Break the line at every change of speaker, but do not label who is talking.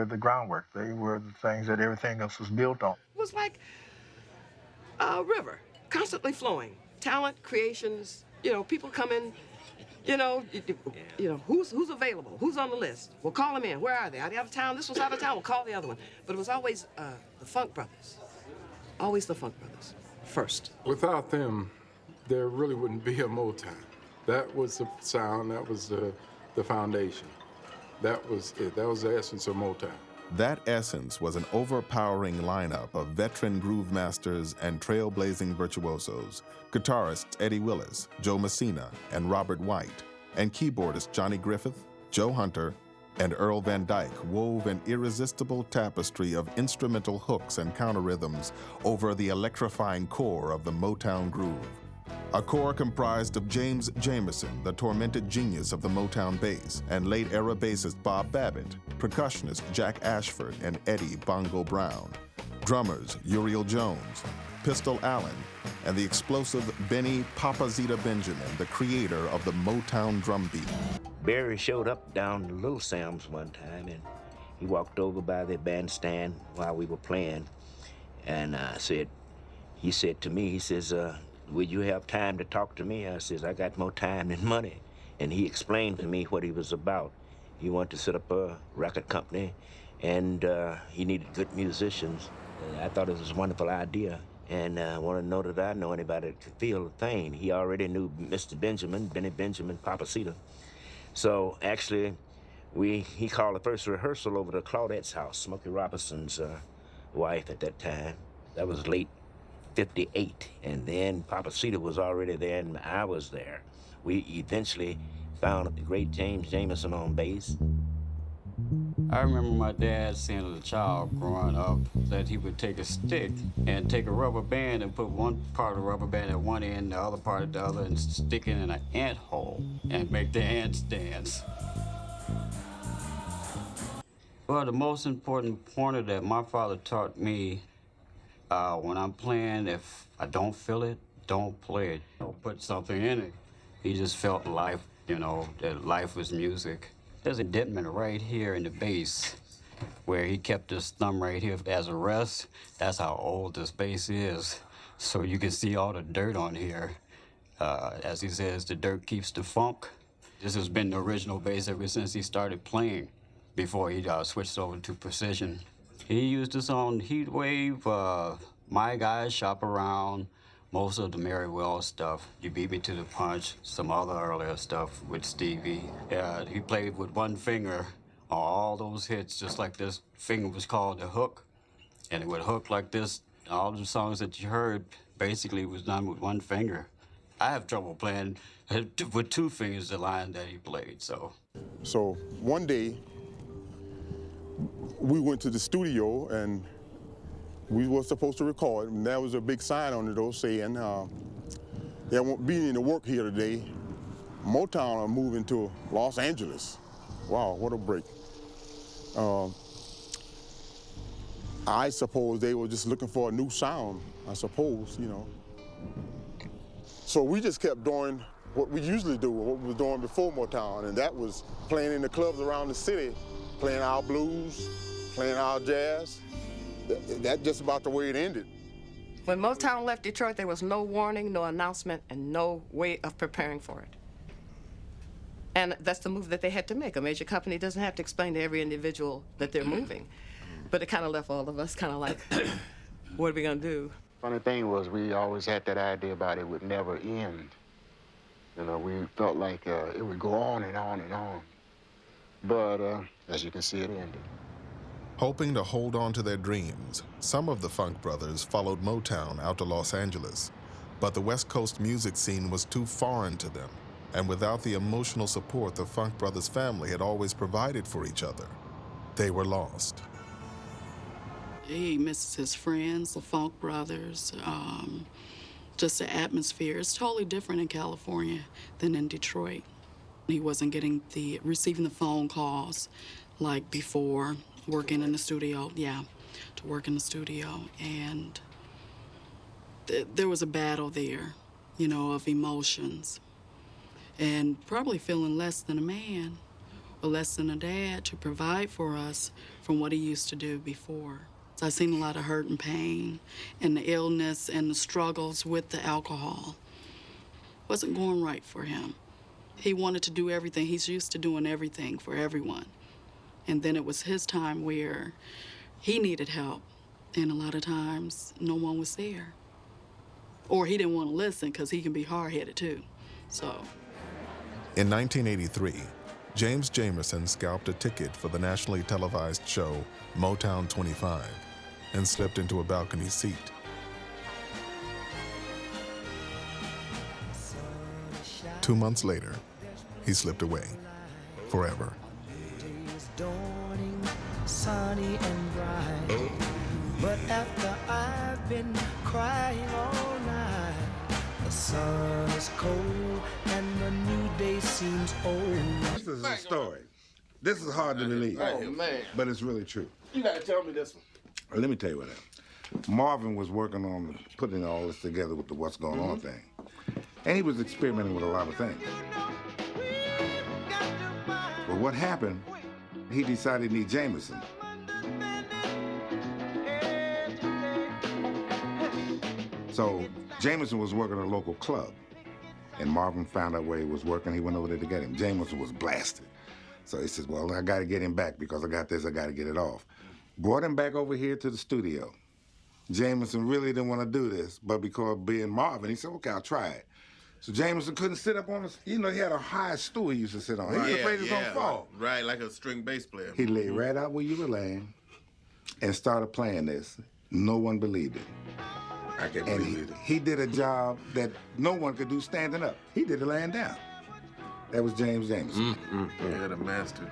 were the groundwork. They were the things that everything else was built on.
It was like a river, constantly flowing. Talent, creations, people come in, who's available? Who's on the list? We'll call them in. Where are they? Are they out of town? This one's out of town. We'll call the other one. But it was always the Funk Brothers. Always the Funk Brothers, first.
Without them, there really wouldn't be a Motown. That was the sound, that was the foundation. That was it. That was the essence of Motown.
That essence was an overpowering lineup of veteran groove masters and trailblazing virtuosos, guitarists Eddie Willis, Joe Messina, and Robert White, and keyboardist Johnny Griffith, Joe Hunter, and Earl Van Dyke wove an irresistible tapestry of instrumental hooks and counter-rhythms over the electrifying core of the Motown groove. A core comprised of James Jamerson, the tormented genius of the Motown bass, and late-era bassist Bob Babbitt, percussionist Jack Ashford and Eddie Bongo Brown, drummers Uriel Jones, Pistol Allen, and the explosive Benny Papazita Benjamin, the creator of the Motown drum beat.
Barry showed up down to Little Sam's one time, and he walked over by the bandstand while we were playing, and he said to me, he says, would you have time to talk to me? I says, I got more time than money. And he explained to me what he was about. He wanted to set up a record company, and he needed good musicians. I thought it was a wonderful idea, and I wanted to know that I know anybody that could feel the thing. He already knew Mr. Benjamin, Benny Benjamin, Papacita. So actually, he called the first rehearsal over to Claudette's house, Smokey Robinson's wife at that time. That was late '58, and then Papacita was already there, and I was there. We eventually found the great James Jamerson on bass.
I remember my dad saying as a child growing up that he would take a stick and take a rubber band and put one part of the rubber band at one end, the other part at the other, and stick it in an ant hole and make the ants dance. Well, the most important pointer that my father taught me when I'm playing, if I don't feel it, don't play it. Don't put something in it. He just felt life, that life was music. There's a indentation right here in the bass where he kept his thumb right here as a rest. That's how old this bass is. So you can see all the dirt on here. As he says, the dirt keeps the funk. This has been the original bass ever since he started playing, before he switched over to precision. He used this on Heatwave, My Guys, Shop Around, most of the Mary Wells stuff. You Beat Me to the Punch, some other earlier stuff with Stevie. Yeah, he played with one finger on all those hits, just like this finger was called the hook. And it would hook like this. All the songs that you heard basically was done with one finger. I have trouble playing with two fingers the line that he played, so.
So one day, we went to the studio and we were supposed to record, and there was a big sign on the door saying, there won't be any work here today. Motown are moving to Los Angeles. Wow, what a break. I suppose they were just looking for a new sound, I suppose, So we just kept doing what we usually do, what we were doing before Motown, and that was playing in the clubs around the city, playing our blues, playing our jazz. That's just about the way it ended.
When Motown left Detroit, there was no warning, no announcement, and no way of preparing for it. And that's the move that they had to make. A major company doesn't have to explain to every individual that they're moving. But it kind of left all of us kind of like, what are we going to do?
Funny thing was, we always had that idea about it would never end. We felt like it would go on and on and on. But as you can see, it ended.
Hoping to hold on to their dreams, some of the Funk Brothers followed Motown out to Los Angeles, but the West Coast music scene was too foreign to them, and without the emotional support the Funk Brothers family had always provided for each other, they were lost.
He misses his friends, the Funk Brothers, just the atmosphere. It's totally different in California than in Detroit. He wasn't receiving the phone calls like before. Working in the studio, to work in the studio. And there was a battle there, of emotions. And probably feeling less than a man but less than a dad to provide for us from what he used to do before. So I've seen a lot of hurt and pain and the illness and the struggles with the alcohol. Wasn't going right for him. He wanted to do everything. He's used to doing everything for everyone. And then it was his time where he needed help. And a lot of times, no one was there. Or he didn't want to listen because he can be hard-headed too. So.
In 1983, James Jamerson scalped a ticket for the nationally televised show Motown 25 and slipped into a balcony seat. Two months later, he slipped away forever.
Sunny and bright, but after I've been crying all night, the sun is cold and the new day seems old.
This is a story. This is hard to believe.
Oh, man.
But it's really true.
You gotta tell me this one.
Let me tell you what happened. Marvin was working on putting all this together with the What's Going On thing. And he was experimenting with a lot of things. But what happened, he decided to need Jamerson. So Jamerson was working at a local club, and Marvin found out where he was working. He went over there to get him. Jamerson was blasted. So he says, well, I got to get him back because I got this, I got to get it off. Brought him back over here to the studio. Jamerson really didn't want to do this, but because being Marvin, he said, okay, I'll try it. So Jamerson couldn't sit up on he had a high stool he used to sit on. He was afraid he was going to fall.
Right, like a string bass player.
He lay right out where you were laying and started playing this. No one believed it.
I can't
And
believe it.
he did a job that no one could do standing up. He did it laying down. That was James Jamerson.
Yeah, the master.